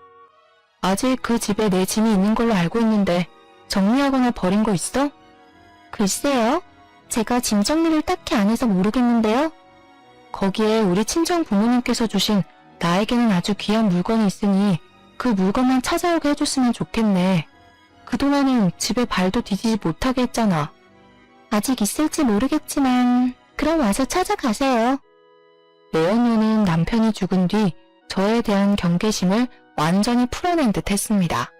아직 그 집에 내 짐이 있는 걸로 알고 있는데 정리하거나 버린 거 있어? 글쎄요. 제가 짐 정리를 딱히 안 해서 모르겠는데요. 거기에 우리 친정 부모님께서 주신 나에게는 아주 귀한 물건이 있으니 그 물건만 찾아오게 해줬으면 좋겠네. 그동안은 집에 발도 디디지 못하게 했잖아. 아직 있을지 모르겠지만 그럼 와서 찾아가세요. 내연녀는 남편이 죽은 뒤 저에 대한 경계심을 완전히 풀어낸 듯 했습니다.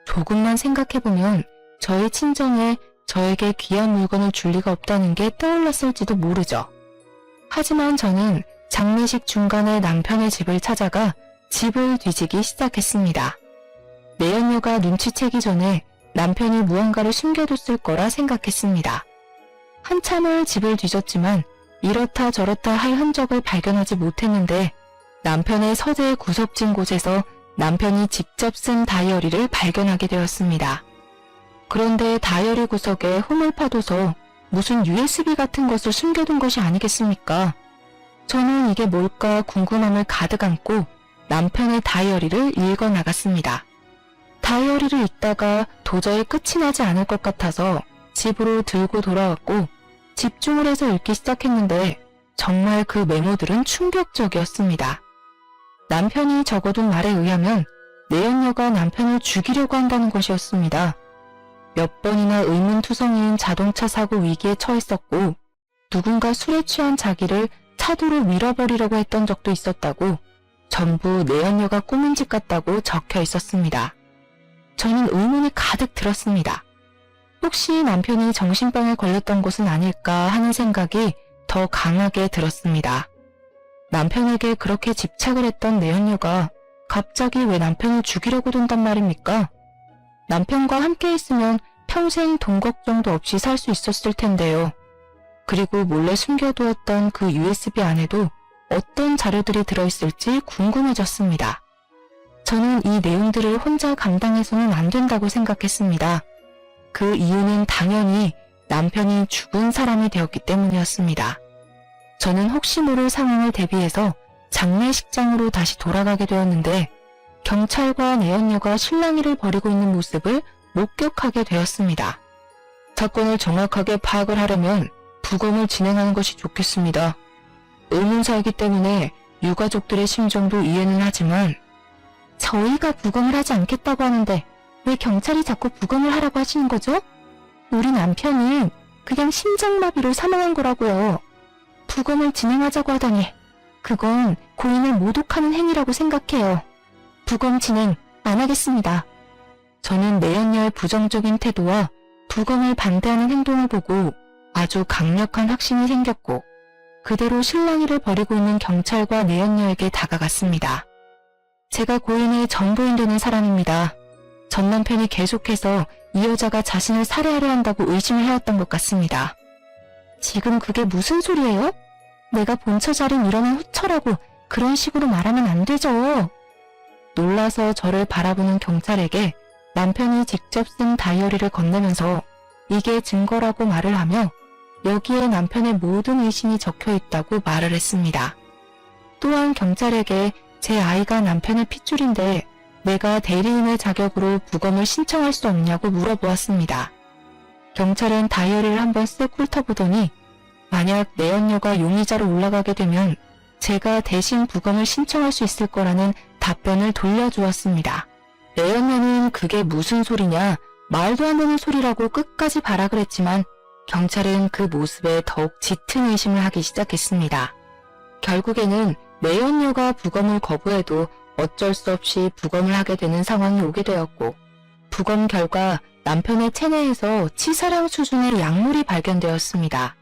조금만 생각해보면 저희 친정에 저에게 귀한 물건을 줄 리가 없다는 게 떠올랐을지도 모르죠. 하지만 저는 장례식 중간에 남편의 집을 찾아가 집을 뒤지기 시작했습니다. 내연녀가 눈치채기 전에 남편이 무언가를 숨겨뒀을 거라 생각했습니다. 한참을 집을 뒤졌지만 이렇다 저렇다 할 흔적을 발견하지 못했는데 남편의 서재 구석진 곳에서 남편이 직접 쓴 다이어리를 발견하게 되었습니다. 그런데 다이어리 구석에 홈을 파둬서 무슨 USB 같은 것을 숨겨둔 것이 아니겠습니까? 저는 이게 뭘까 궁금함을 가득 안고 남편의 다이어리를 읽어 나갔습니다. 다이어리를 읽다가 도저히 끝이 나지 않을 것 같아서 집으로 들고 돌아왔고 집중을 해서 읽기 시작했는데 정말 그 메모들은 충격적이었습니다. 남편이 적어둔 말에 의하면 내연녀가 남편을 죽이려고 한다는 것이었습니다. 몇 번이나 의문투성이인 자동차 사고 위기에 처했었고 누군가 술에 취한 자기를 차도로 밀어버리려고 했던 적도 있었다고 전부 내연녀가 꾸민 짓 같다고 적혀 있었습니다. 저는 의문이 가득 들었습니다. 혹시 남편이 정신병에 걸렸던 것은 아닐까 하는 생각이 더 강하게 들었습니다. 남편에게 그렇게 집착을 했던 내연녀가 갑자기 왜 남편을 죽이려고 든단 말입니까? 남편과 함께 있으면 평생 돈 걱정도 없이 살 수 있었을 텐데요. 그리고 몰래 숨겨두었던 그 USB 안에도 어떤 자료들이 들어있을지 궁금해졌습니다. 저는 이 내용들을 혼자 감당해서는 안 된다고 생각했습니다. 그 이유는 당연히 남편이 죽은 사람이 되었기 때문이었습니다. 저는 혹시 모를 상황을 대비해서 장례식장으로 다시 돌아가게 되었는데 경찰과 내연녀가 실랑이를 벌이고 있는 모습을 목격하게 되었습니다. 사건을 정확하게 파악을 하려면 부검을 진행하는 것이 좋겠습니다. 의문사이기 때문에 유가족들의 심정도 이해는 하지만 저희가 부검을 하지 않겠다고 하는데 왜 경찰이 자꾸 부검을 하라고 하시는 거죠? 우리 남편은 그냥 심장마비로 사망한 거라고요. 부검을 진행하자고 하다니 그건 고인을 모독하는 행위라고 생각해요. 부검 진행 안 하겠습니다. 저는 내연녀의 부정적인 태도와 부검을 반대하는 행동을 보고 아주 강력한 확신이 생겼고 그대로 실랑이를 벌이고 있는 경찰과 내연녀에게 다가갔습니다. 제가 고인의 전부인 되는 사람입니다. 전 남편이 계속해서 이 여자가 자신을 살해하려 한다고 의심을 해왔던 것 같습니다. 지금 그게 무슨 소리예요? 내가 본처 자린 일어난 후처라고 그런 식으로 말하면 안 되죠. 놀라서 저를 바라보는 경찰에게 남편이 직접 쓴 다이어리를 건네면서 이게 증거라고 말을 하며 여기에 남편의 모든 의심이 적혀 있다고 말을 했습니다. 또한 경찰에게 제 아이가 남편의 핏줄인데 내가 대리인의 자격으로 부검을 신청할 수 없냐고 물어보았습니다. 경찰은 다이어리를 한번 쓱 훑어보더니 만약 내연녀가 용의자로 올라가게 되면 제가 대신 부검을 신청할 수 있을 거라는 답변을 돌려주었습니다. 내연녀는 그게 무슨 소리냐, 말도 안 되는 소리라고 끝까지 발악을 했지만 경찰은 그 모습에 더욱 짙은 의심을 하기 시작했습니다. 결국에는 내연녀가 부검을 거부해도 어쩔 수 없이 부검을 하게 되는 상황이 오게 되었고 부검 결과 남편의 체내에서 치사량 수준의 약물이 발견되었습니다.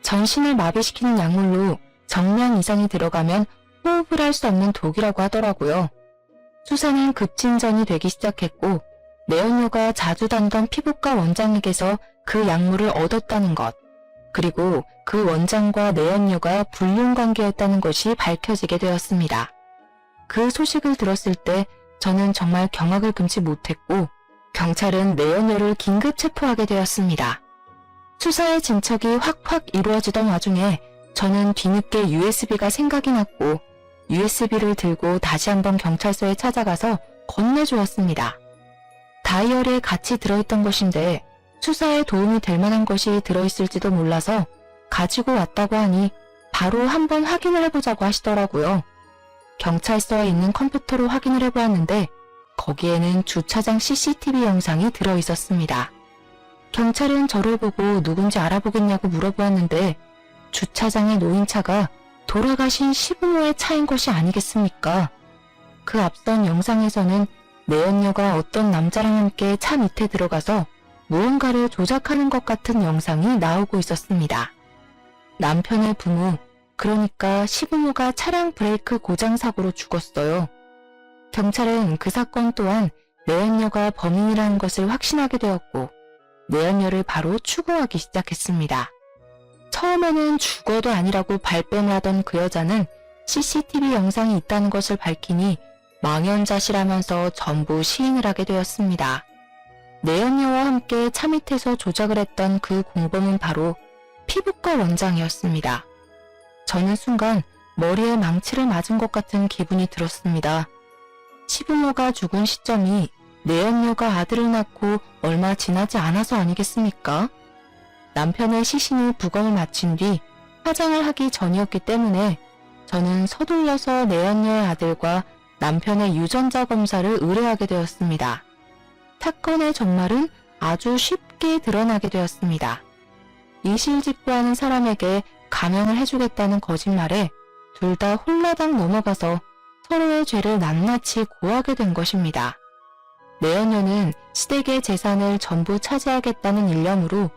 전신을 마비시키는 약물로 정량 이상이 들어가면 호흡을 할 수 없는 독이라고 하더라고요. 수사는 급진전이 되기 시작했고 내연녀가 자주 다니던 피부과 원장에게서 그 약물을 얻었다는 것, 그리고 그 원장과 내연녀가 불륜관계였다는 것이 밝혀지게 되었습니다. 그 소식을 들었을 때 저는 정말 경악을 금치 못했고 경찰은 내연녀를 긴급 체포하게 되었습니다. 수사의 진척이 확확 이루어지던 와중에 저는 뒤늦게 USB가 생각이 났고 USB를 들고 다시 한번 경찰서에 찾아가서 건네주었습니다. 다이어리에 같이 들어있던 것인데 수사에 도움이 될 만한 것이 들어있을지도 몰라서 가지고 왔다고 하니 바로 한번 확인을 해보자고 하시더라고요. 경찰서에 있는 컴퓨터로 확인을 해보았는데 거기에는 주차장 CCTV 영상이 들어있었습니다. 경찰은 저를 보고 누군지 알아보겠냐고 물어보았는데 주차장에 놓인 차가 돌아가신 시부모의 차인 것이 아니겠습니까? 그 앞선 영상에서는 내연녀가 어떤 남자랑 함께 차 밑에 들어가서 무언가를 조작하는 것 같은 영상이 나오고 있었습니다. 남편의 부모, 그러니까 시부모가 차량 브레이크 고장 사고로 죽었어요. 경찰은 그 사건 또한 내연녀가 범인이라는 것을 확신하게 되었고 내연녀를 바로 추궁하기 시작했습니다. 처음에는 죽어도 아니라고 발뺌을 하던 그 여자는 CCTV 영상이 있다는 것을 밝히니 망연자실하면서 전부 시인을 하게 되었습니다. 내연녀와 함께 차 밑에서 조작을 했던 그 공범은 바로 피부과 원장이었습니다. 저는 순간 머리에 망치를 맞은 것 같은 기분이 들었습니다. 시부모가 죽은 시점이 내연녀가 아들을 낳고 얼마 지나지 않아서 아니겠습니까? 남편의 시신이 부검을 마친 뒤 화장을 하기 전이었기 때문에 저는 서둘러서 내연녀의 아들과 남편의 유전자 검사를 의뢰하게 되었습니다. 사건의 정말은 아주 쉽게 드러나게 되었습니다. 이실직고하는 사람에게 감형을 해주겠다는 거짓말에 둘 다 홀라당 넘어가서 서로의 죄를 낱낱이 고하게 된 것입니다. 내연녀는 시댁의 재산을 전부 차지하겠다는 일념으로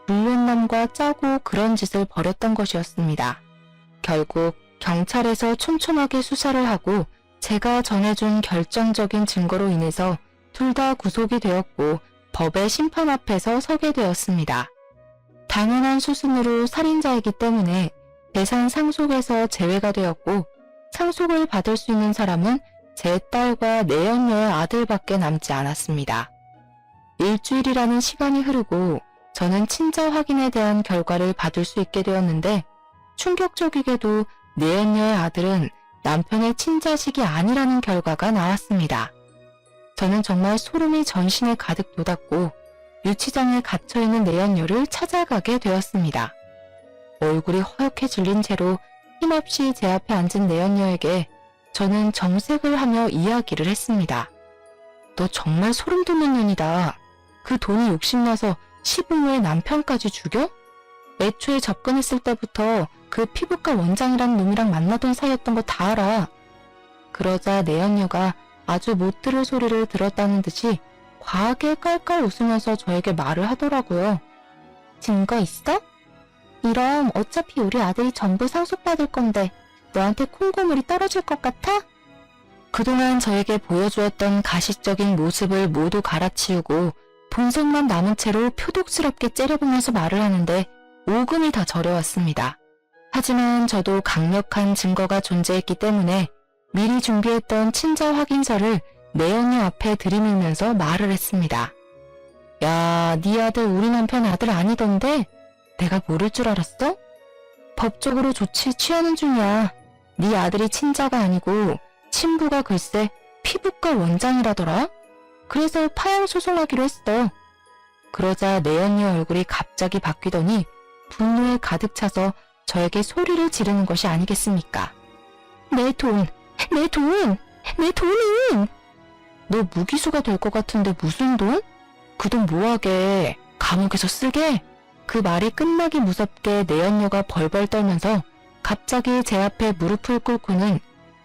불륜남과 짜고 그런 짓을 벌였던 것이었습니다. 결국 경찰에서 촘촘하게 수사를 하고 제가 전해준 결정적인 증거로 인해서 둘 다 구속이 되었고 법의 심판 앞에서 서게 되었습니다. 당연한 수순으로 살인자이기 때문에 재산 상속에서 제외가 되었고 상속을 받을 수 있는 사람은 제 딸과 내연녀의 아들밖에 남지 않았습니다. 일주일이라는 시간이 흐르고 저는 친자 확인에 대한 결과를 받을 수 있게 되었는데 충격적이게도 내연녀의 아들은 남편의 친자식이 아니라는 결과가 나왔습니다. 저는 정말 소름이 전신에 가득 돋았고 유치장에 갇혀있는 내연녀를 찾아가게 되었습니다. 얼굴이 허옇게 질린 채로 힘없이 제 앞에 앉은 내연녀에게 저는 정색을 하며 이야기를 했습니다. 너 정말 소름 돋는 년이다. 그 돈이 욕심나서 시분 후에 남편까지 죽여? 애초에 접근했을 때부터 그 피부과 원장이란 놈이랑 만나던 사이였던 거 다 알아. 그러자 내연녀가 아주 못 들을 소리를 들었다는 듯이 과하게 깔깔 웃으면서 저에게 말을 하더라고요. 증거 있어? 이럼 어차피 우리 아들이 전부 상속받을 건데 너한테 콩고물이 떨어질 것 같아? 그동안 저에게 보여주었던 가식적인 모습을 모두 갈아치우고 본색만 남은 채로 표독스럽게 째려보면서 말을 하는데 오금이 다 저려왔습니다. 하지만 저도 강력한 증거가 존재했기 때문에 미리 준비했던 친자 확인서를 내연녀 앞에 들이밀면서 말을 했습니다. 야, 네 아들 우리 남편 아들 아니던데? 내가 모를 줄 알았어? 법적으로 조치 취하는 중이야. 네 아들이 친자가 아니고 친부가 글쎄 피부과 원장이라더라? 그래서 파양 소송하기로 했어. 그러자 내연녀 얼굴이 갑자기 바뀌더니 분노에 가득 차서 저에게 소리를 지르는 것이 아니겠습니까? 내 돈! 내 돈! 내 돈은! 너 무기수가 될 것 같은데 무슨 돈? 그 돈 뭐하게? 감옥에서 쓰게? 그 말이 끝나기 무섭게 내연녀가 벌벌 떨면서 갑자기 제 앞에 무릎을 꿇고는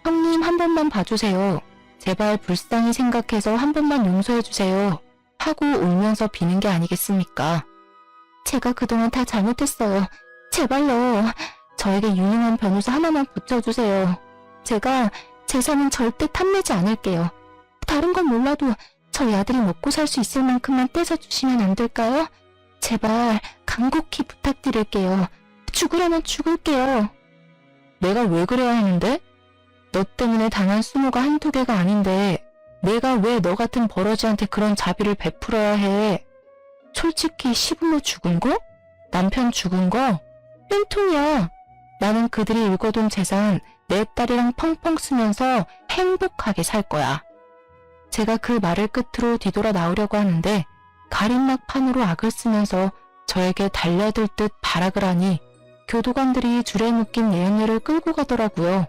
형님 한 번만 봐주세요. 제발 불쌍히 생각해서 한 번만 용서해주세요. 하고 울면서 비는 게 아니겠습니까? 제가 그동안 다 잘못했어요. 제발요. 저에게 유능한 변호사 하나만 붙여주세요. 제가 재산은 절대 탐내지 않을게요. 다른 건 몰라도 저희 아들이 먹고 살 수 있을 만큼만 떼서주시면 안 될까요? 제발 간곡히 부탁드릴게요. 죽으라면 죽을게요. 내가 왜 그래야 하는데? 너 때문에 당한 수모가 한두 개가 아닌데 내가 왜 너 같은 버러지한테 그런 자비를 베풀어야 해? 솔직히 시부모 죽은 거? 남편 죽은 거? 뺀통이야. 나는 그들이 읽어둔 재산 내 딸이랑 펑펑 쓰면서 행복하게 살 거야. 제가 그 말을 끝으로 뒤돌아 나오려고 하는데 가림막 판으로 악을 쓰면서 저에게 달려들 듯 발악을 하니 교도관들이 줄에 묶인 내연녀를 끌고 가더라고요.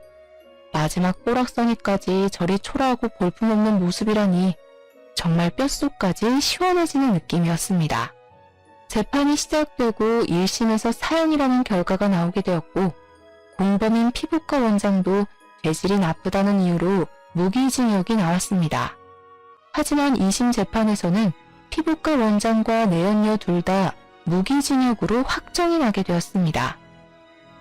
마지막 꼬락서니까지 저리 초라하고 볼품없는 모습이라니 정말 뼛속까지 시원해지는 느낌이었습니다. 재판이 시작되고 1심에서 사형이라는 결과가 나오게 되었고 공범인 피부과 원장도 죄질이 나쁘다는 이유로 무기징역이 나왔습니다. 하지만 2심 재판에서는 피부과 원장과 내연녀 둘 다 무기징역으로 확정이 나게 되었습니다.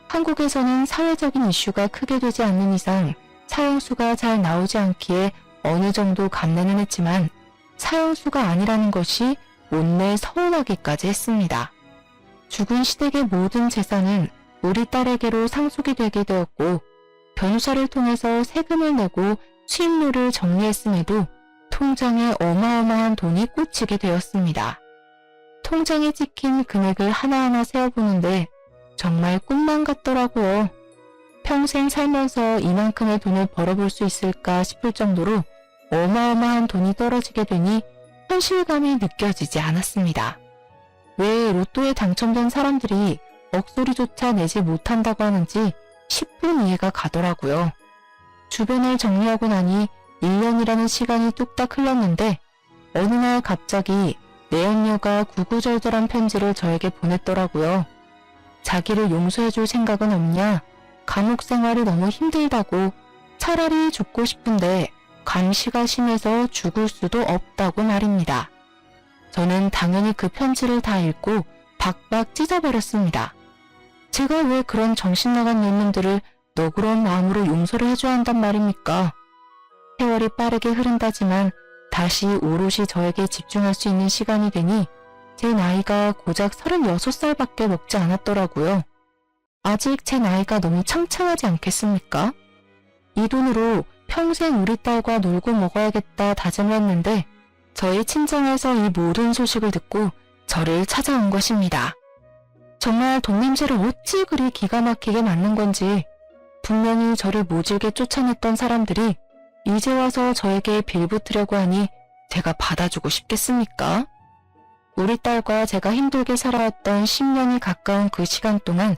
한국에서는 사회적인 이슈가 크게 되지 않는 이상 사형수가 잘 나오지 않기에 어느 정도 감내는 했지만 사형수가 아니라는 것이 못내 서운하기까지 했습니다. 죽은 시댁의 모든 재산은 우리 딸에게로 상속이 되게 되었고 변호사를 통해서 세금을 내고 수입료를 정리했음에도 통장에 어마어마한 돈이 꽂히게 되었습니다. 통장에 찍힌 금액을 하나하나 세어보는데 정말 꿈만 같더라고요. 평생 살면서 이만큼의 돈을 벌어볼 수 있을까 싶을 정도로 어마어마한 돈이 떨어지게 되니 현실감이 느껴지지 않았습니다. 왜 로또에 당첨된 사람들이 억소리조차 내지 못한다고 하는지 10분 이해가 가더라고요. 주변을 정리하고 나니 1년이라는 시간이 뚝딱 흘렀는데 어느 날 갑자기 내연녀가 구구절절한 편지를 저에게 보냈더라고요. 자기를 용서해줄 생각은 없냐? 감옥 생활이 너무 힘들다고 차라리 죽고 싶은데 감시가 심해서 죽을 수도 없다고 말입니다. 저는 당연히 그 편지를 다 읽고 박박 찢어버렸습니다. 제가 왜 그런 정신나간 놈들을 너그러운 마음으로 용서를 해줘야 한단 말입니까? 세월이 빠르게 흐른다지만 다시 오롯이 저에게 집중할 수 있는 시간이 되니 제 나이가 고작 36살밖에 먹지 않았더라고요. 아직 제 나이가 너무 창창하지 않겠습니까? 이 돈으로 평생 우리 딸과 놀고 먹어야겠다 다짐을 했는데 저희 친정에서 이 모든 소식을 듣고 저를 찾아온 것입니다. 정말 돈 냄새를 어찌 그리 기가 막히게 맡는 건지 분명히 저를 모질게 쫓아냈던 사람들이 이제 와서 저에게 빌붙으려고 하니 제가 받아주고 싶겠습니까? 우리 딸과 제가 힘들게 살아왔던 10년이 가까운 그 시간 동안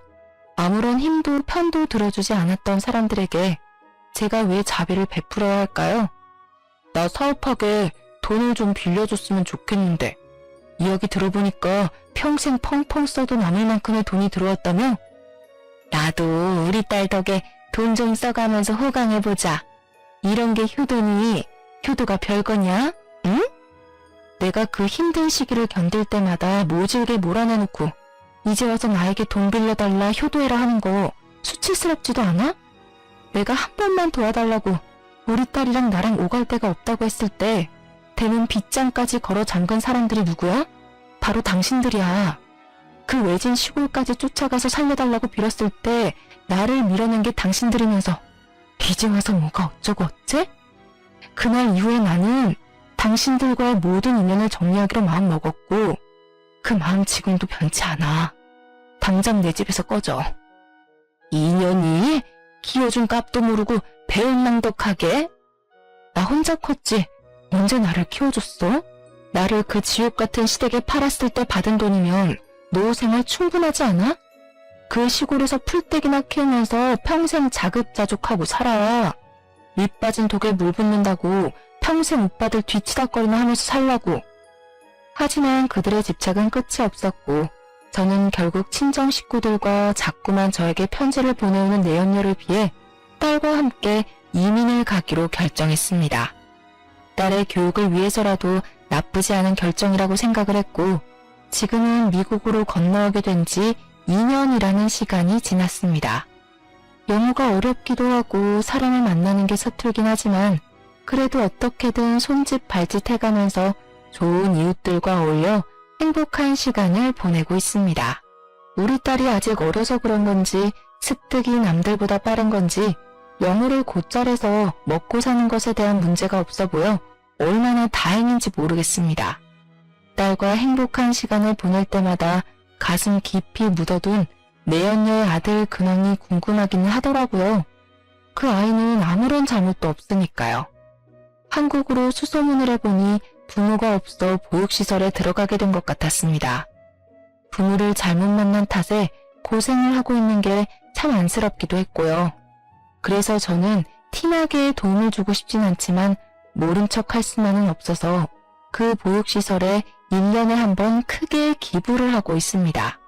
아무런 힘도 편도 들어주지 않았던 사람들에게 제가 왜 자비를 베풀어야 할까요? 나 사업하게 돈을 좀 빌려줬으면 좋겠는데 이야기 들어보니까 평생 펑펑 써도 남을 만큼의 돈이 들어왔다며? 나도 우리 딸 덕에 돈 좀 써가면서 호강해보자. 이런 게 효도니? 효도가 별거냐? 응? 내가 그 힘든 시기를 견딜 때마다 모질게 몰아내놓고 이제 와서 나에게 돈 빌려달라 효도해라 하는 거 수치스럽지도 않아? 내가 한 번만 도와달라고 우리 딸이랑 나랑 오갈 데가 없다고 했을 때 대문 빗장까지 걸어 잠근 사람들이 누구야? 바로 당신들이야. 그 외진 시골까지 쫓아가서 살려달라고 빌었을 때 나를 밀어낸 게 당신들이면서 이제 와서 뭐가 어쩌고 어째? 그날 이후에 나는 당신들과의 모든 인연을 정리하기로 마음먹었고 그 마음 지금도 변치 않아. 당장 내 집에서 꺼져. 인연이? 키워준 값도 모르고 배은망덕하게? 나 혼자 컸지. 언제 나를 키워줬어? 나를 그 지옥 같은 시댁에 팔았을 때 받은 돈이면 노후 생활 충분하지 않아? 그 시골에서 풀떼기나 키우면서 평생 자급자족하고 살아. 밑 빠진 독에 물 붓는다고 평생 오빠들 뒤치다거리나 하면서 살라고. 하지만 그들의 집착은 끝이 없었고 저는 결국 친정 식구들과 자꾸만 저에게 편지를 보내오는 내연녀를 피해 딸과 함께 이민을 가기로 결정했습니다. 딸의 교육을 위해서라도 나쁘지 않은 결정이라고 생각을 했고 지금은 미국으로 건너오게 된 지 2년이라는 시간이 지났습니다. 영어가 어렵기도 하고 사람을 만나는 게 서툴긴 하지만 그래도 어떻게든 손짓 발짓 해가면서 좋은 이웃들과 어울려 행복한 시간을 보내고 있습니다. 우리 딸이 아직 어려서 그런 건지 습득이 남들보다 빠른 건지 영어를 곧잘해서 먹고 사는 것에 대한 문제가 없어 보여 얼마나 다행인지 모르겠습니다. 딸과 행복한 시간을 보낼 때마다 가슴 깊이 묻어둔 내연녀의 아들 근황이 궁금하기는 하더라고요. 그 아이는 아무런 잘못도 없으니까요. 한국으로 수소문을 해보니 부모가 없어 보육시설에 들어가게 된 것 같았습니다. 부모를 잘못 만난 탓에 고생을 하고 있는 게 참 안쓰럽기도 했고요. 그래서 저는 티나게 도움을 주고 싶진 않지만 모른 척 할 수만은 없어서 그 보육시설에 1년에 한 번 크게 기부를 하고 있습니다.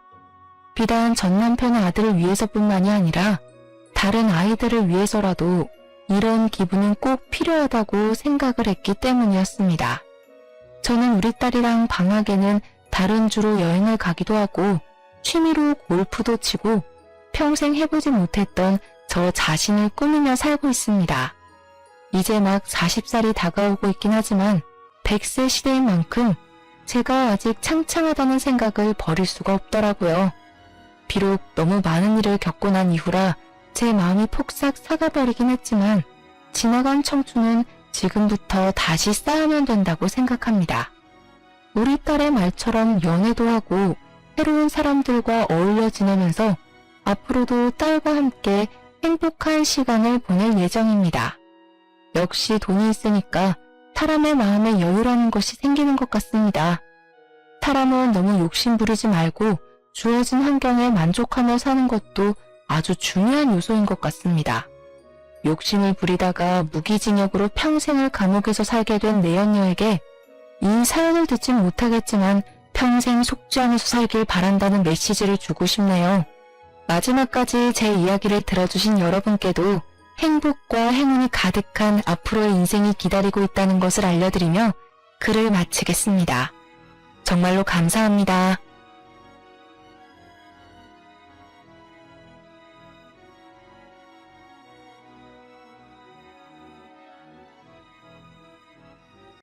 비단 전 남편의 아들을 위해서뿐만이 아니라 다른 아이들을 위해서라도 이런 기부는 꼭 필요하다고 생각을 했기 때문이었습니다. 저는 우리 딸이랑 방학에는 다른 주로 여행을 가기도 하고 취미로 골프도 치고 평생 해보지 못했던 저 자신을 꾸미며 살고 있습니다. 이제 막 40살이 다가오고 있긴 하지만 100세 시대인 만큼 제가 아직 창창하다는 생각을 버릴 수가 없더라고요. 비록 너무 많은 일을 겪고 난 이후라 제 마음이 폭삭 사가버리긴 했지만 지나간 청춘은 지금부터 다시 쌓으면 된다고 생각합니다. 우리 딸의 말처럼 연애도 하고 새로운 사람들과 어울려 지내면서 앞으로도 딸과 함께 행복한 시간을 보낼 예정입니다. 역시 돈이 있으니까 사람의 마음에 여유라는 것이 생기는 것 같습니다. 사람은 너무 욕심 부리지 말고 주어진 환경에 만족하며 사는 것도 아주 중요한 요소인 것 같습니다. 욕심을 부리다가 무기징역으로 평생을 감옥에서 살게 된 내연녀에게 이 사연을 듣진 못하겠지만 평생 속죄하면서 살길 바란다는 메시지를 주고 싶네요. 마지막까지 제 이야기를 들어주신 여러분께도 행복과 행운이 가득한 앞으로의 인생이 기다리고 있다는 것을 알려드리며 글을 마치겠습니다. 정말로 감사합니다.